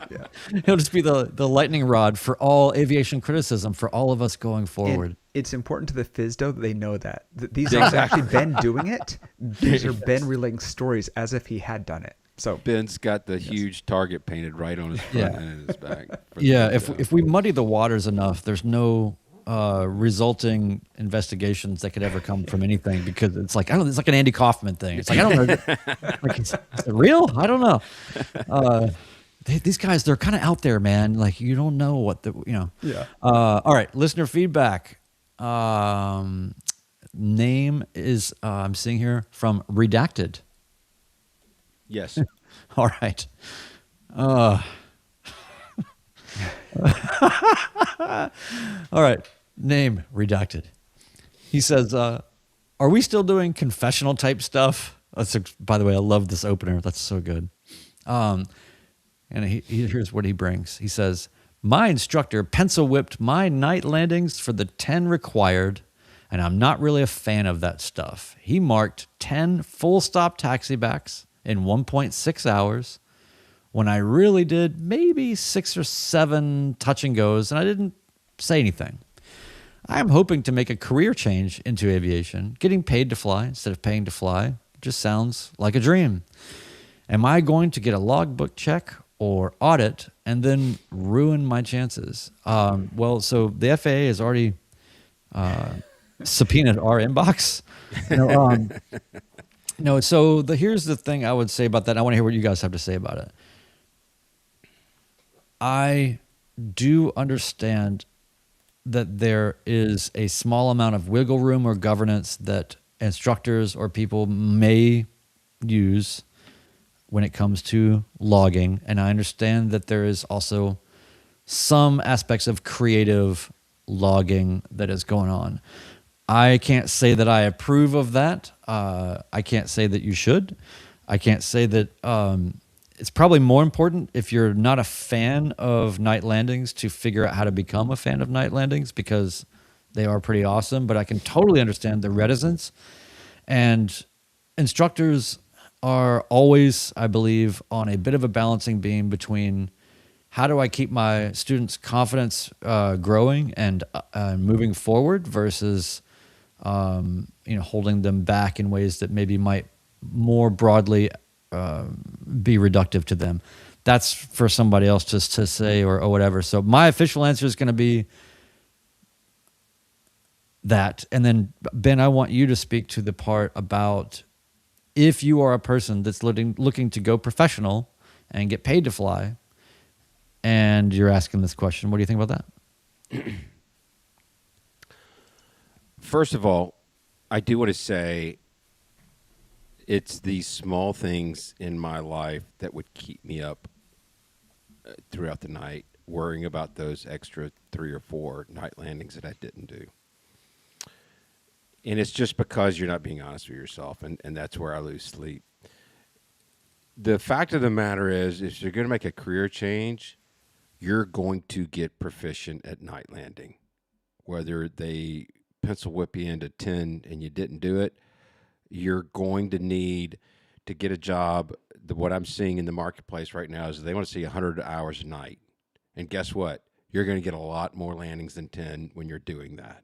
Yeah. He'll just be the lightning rod for all aviation criticism for all of us going forward. And it's important to the FISDO that they know that these aren't actually Ben doing it. These are Ben relaying stories as if he had done it. So Ben's got the huge target painted right on his front and his back. Yeah, if we muddy the waters enough, there's no resulting investigations that could ever come from anything because it's like it's like an Andy Kaufman thing. It's like I don't know, like is it real? I don't know. These guys, they're kind of out there, man. Like you don't know what Yeah. All right, listener feedback. Name is I'm seeing here from Redacted. Yes. All right. All right. Name redacted. He says, are we still doing confessional type stuff? By the way, I love this opener. That's so good. And here's what he brings. He says, my instructor pencil whipped my night landings for the 10 required, and I'm not really a fan of that stuff. He marked 10 full stop taxibacks in 1.6 hours when I really did maybe 6 or 7 touch and goes, and I didn't say anything. I'm hoping to make a career change into aviation. Getting paid to fly instead of paying to fly just sounds like a dream. Am I going to get a logbook check or audit and then ruin my chances? Well, so the FAA has already subpoenaed our inbox. No, so here's the thing I would say about that. I want to hear what you guys have to say about it. I do understand that there is a small amount of wiggle room or governance that instructors or people may use when it comes to logging. And I understand that there is also some aspects of creative logging that is going on. I can't say that I approve of that. I can't say that you should. I can't say that it's probably more important if you're not a fan of night landings to figure out how to become a fan of night landings, because They are pretty awesome, but I can totally understand the reticence. And instructors are always, I believe, on a bit of a balancing beam between how do I keep my students' confidence growing and moving forward versus holding them back in ways that maybe might more broadly be reductive to them. That's for somebody else just to say or whatever. So my official answer is going to be that. And then, Ben, I want you to speak to the part about if you are a person that's looking to go professional and get paid to fly, and you're asking this question, what do you think about that? First of all, I do want to say it's these small things in my life that would keep me up throughout the night, worrying about those extra 3 or 4 night landings that I didn't do. And it's just because you're not being honest with yourself, and that's where I lose sleep. The fact of the matter is, if you're going to make a career change, you're going to get proficient at night landing. Whether they pencil whip you into 10 and you didn't do it, you're going to need to get a job. What I'm seeing in the marketplace right now is they want to see 100 hours a night. And guess what? You're going to get a lot more landings than 10 when you're doing that.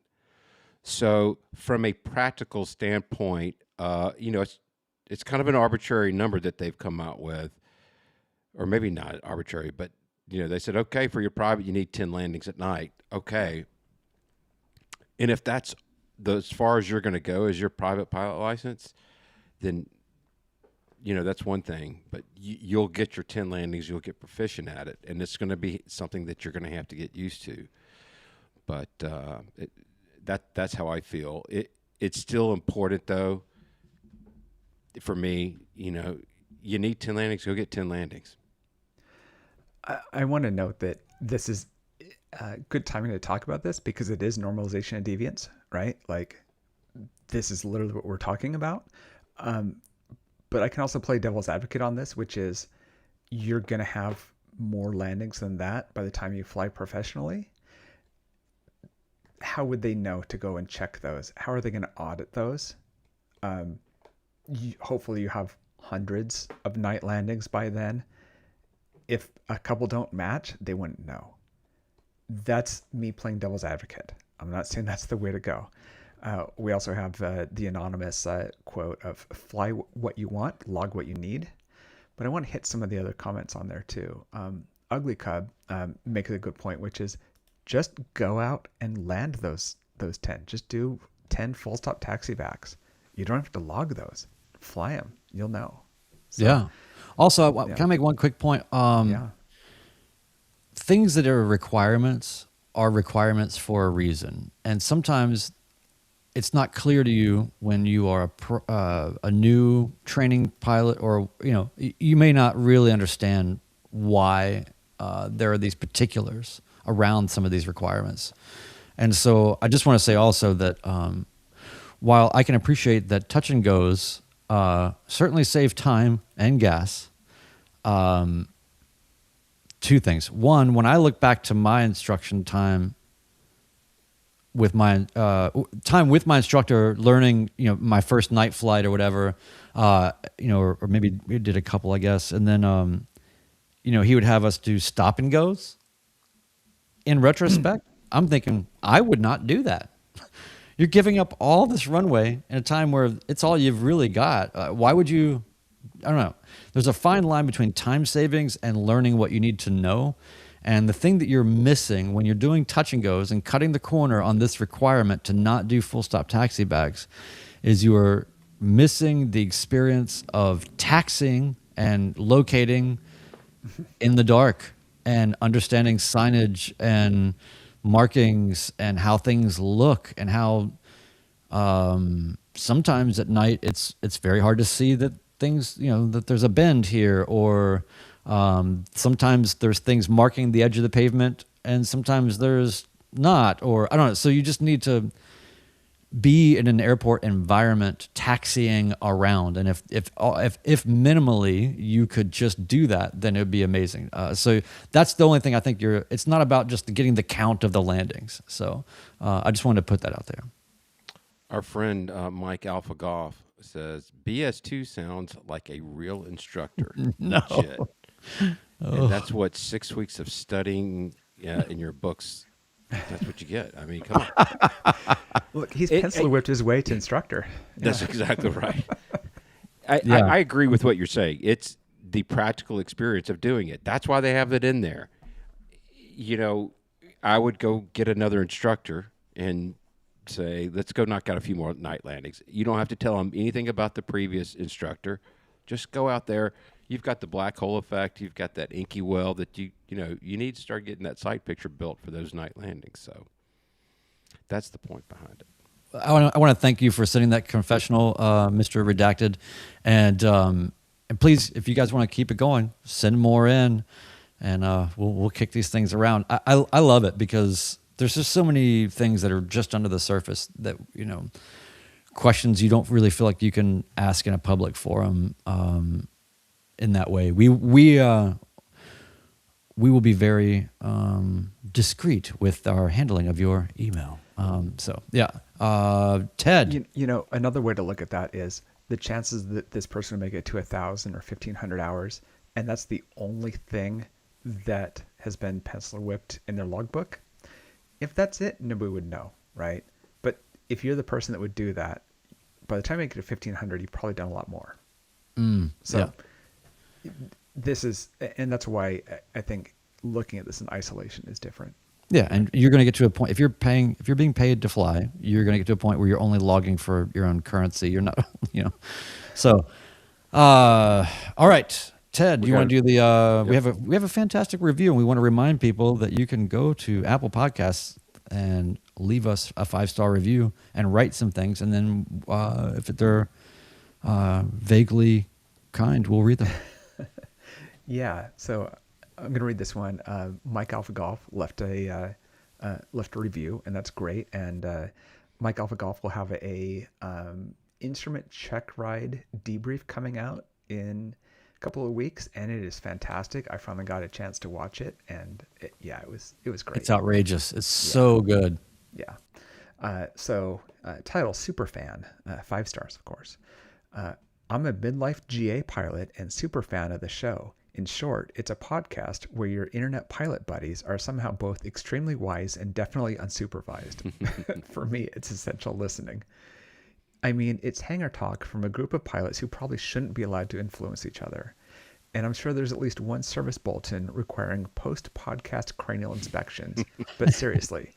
So from a practical standpoint, it's kind of an arbitrary number that they've come out with, or maybe not arbitrary, but they said, okay, for your private, you need 10 landings at night. Okay. And if that's as far as you're going to go as your private pilot license, then, that's one thing. But you'll get your 10 landings, you'll get proficient at it, and it's going to be something that you're going to have to get used to. But that's how I feel. It's still important, though, for me. You need 10 landings, go get 10 landings. I want to note that this is good timing to talk about this because it is normalization of deviance, right? Like, this is literally what we're talking about. But I can also play devil's advocate on this, which is you're going to have more landings than that by the time you fly professionally. How would they know to go and check those? How are they going to audit those? Hopefully you have hundreds of night landings by then. If a couple don't match, they wouldn't know. That's me playing devil's advocate. I'm not saying that's the way to go. We also have the anonymous quote of fly what you want, log what you need. But I want to hit some of the other comments on there too. Ugly Cub makes a good point, which is just go out and land those 10. Just do 10 full stop taxi backs. You don't have to log those. Fly them. You'll know. So, yeah. Also, can I make one quick point? Things that are requirements for a reason. And sometimes it's not clear to you when you are a new training pilot, or, you may not really understand why there are these particulars around some of these requirements. And so I just want to say also that while I can appreciate that touch and goes certainly save time and gas, two things. One, when I look back to my instruction time with my instructor learning, my first night flight or whatever, or maybe we did a couple, I guess. And then, he would have us do stop and goes. In retrospect, I'm thinking I would not do that. You're giving up all this runway in a time where it's all you've really got. Why would you? I don't know. There's a fine line between time savings and learning what you need to know. And the thing that you're missing when you're doing touch and goes and cutting the corner on this requirement to not do full stop taxi bags is you are missing the experience of taxiing and locating in the dark and understanding signage and markings and how things look and how sometimes at night it's very hard to see that things, that there's a bend here, or sometimes there's things marking the edge of the pavement and sometimes there's not, or I don't know. So you just need to be in an airport environment taxiing around. And if minimally you could just do that, then it would be amazing. So that's the only thing I think it's not about just getting the count of the landings. So I just wanted to put that out there. Our friend Mike Alpha Golf says BS2 sounds like a real instructor. No. Legit. And that's what 6 weeks of studying in your books. That's what you get. I mean, come on. Look, he's pencil whipped his way to instructor. That's exactly right. I agree with what you're saying. It's the practical experience of doing it. That's why they have it in there. You know, I would go get another instructor and say, let's go knock out a few more night landings. You don't have to tell them anything about the previous instructor. Just go out there. You've got the black hole effect. You've got that inky well that you need to start getting that sight picture built for those night landings. So that's the point behind it. I want to thank you for sending that confessional, Mr. Redacted, and please, if you guys want to keep it going, send more in, and we'll kick these things around. I love it because there's just so many things that are just under the surface that questions you don't really feel like you can ask in a public forum. In that way, we will be very discreet with our handling of your email. Ted. Another way to look at that is the chances that this person will make it to 1,000 or 1,500 hours, and that's the only thing that has been pencil whipped in their logbook. If that's it, nobody would know, right? But if you're the person that would do that, by the time you get to 1,500, you've probably done a lot more. This is, and that's why I think looking at this in isolation is different. Yeah, and you're going to get to a point if you're being paid to fly, you're going to get to a point where you're only logging for your own currency. You're not, So, all right, Ted, do you want to do the? We have a fantastic review, and we want to remind people that you can go to Apple Podcasts and leave us a 5-star review and write some things, and then if they're vaguely kind, we'll read them. Yeah, so I'm going to read this one. Mike Alpha Golf left a review, and that's great. And Mike Alpha Golf will have a instrument check ride debrief coming out in a couple of weeks, and it is fantastic. I finally got a chance to watch it, and it was great. It's outrageous. It's so good. Yeah. Title Superfan, 5 stars, of course. I'm a midlife GA pilot and super fan of the show. In short, it's a podcast where your internet pilot buddies are somehow both extremely wise and definitely unsupervised. For me, it's essential listening. I mean, it's hangar talk from a group of pilots who probably shouldn't be allowed to influence each other. And I'm sure there's at least one service bulletin requiring post-podcast cranial inspections. But seriously,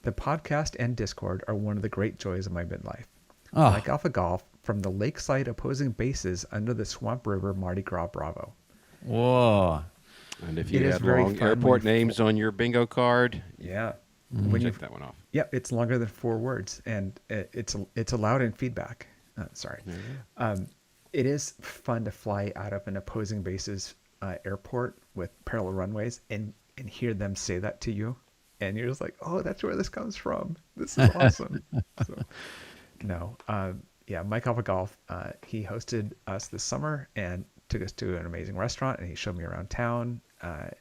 the podcast and Discord are one of the great joys of my midlife. Oh. Like Alpha Golf from the lakeside opposing bases under the Swamp River Mardi Gras Bravo. Whoa. And if you have long airport names on your bingo card, check that one off. Yeah, it's longer than 4 words, and it's allowed in feedback. Sorry. Mm-hmm. It is fun to fly out of an opposing base's airport with parallel runways and hear them say that to you, and you're just like, oh, that's where this comes from. This is awesome. Mike Alpha Golf, he hosted us this summer and took us to an amazing restaurant, and he showed me around town. I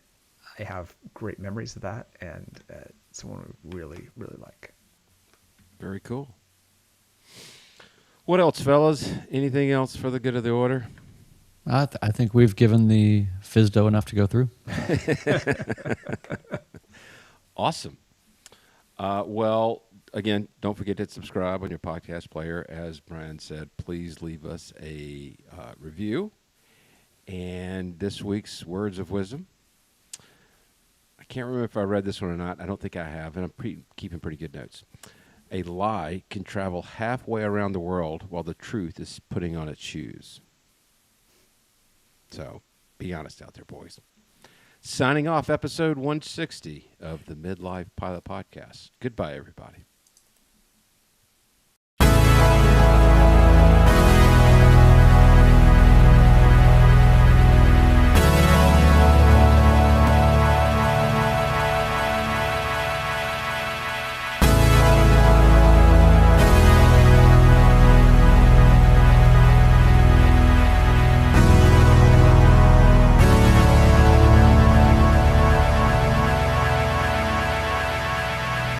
have great memories of that, and someone we really, really like. Very cool. What else, fellas? Anything else for the good of the order? I think we've given the FSDO enough to go through. Awesome. Well, again, don't forget to subscribe on your podcast player. As Brian said, please leave us a review. And this week's words of wisdom. I can't remember if I read this one or not. I don't think I have, and I'm keeping pretty good notes. A lie can travel halfway around the world while the truth is putting on its shoes. So, be honest out there, boys. Signing off, episode 160 of the Midlife Pilot Podcast. Goodbye, everybody.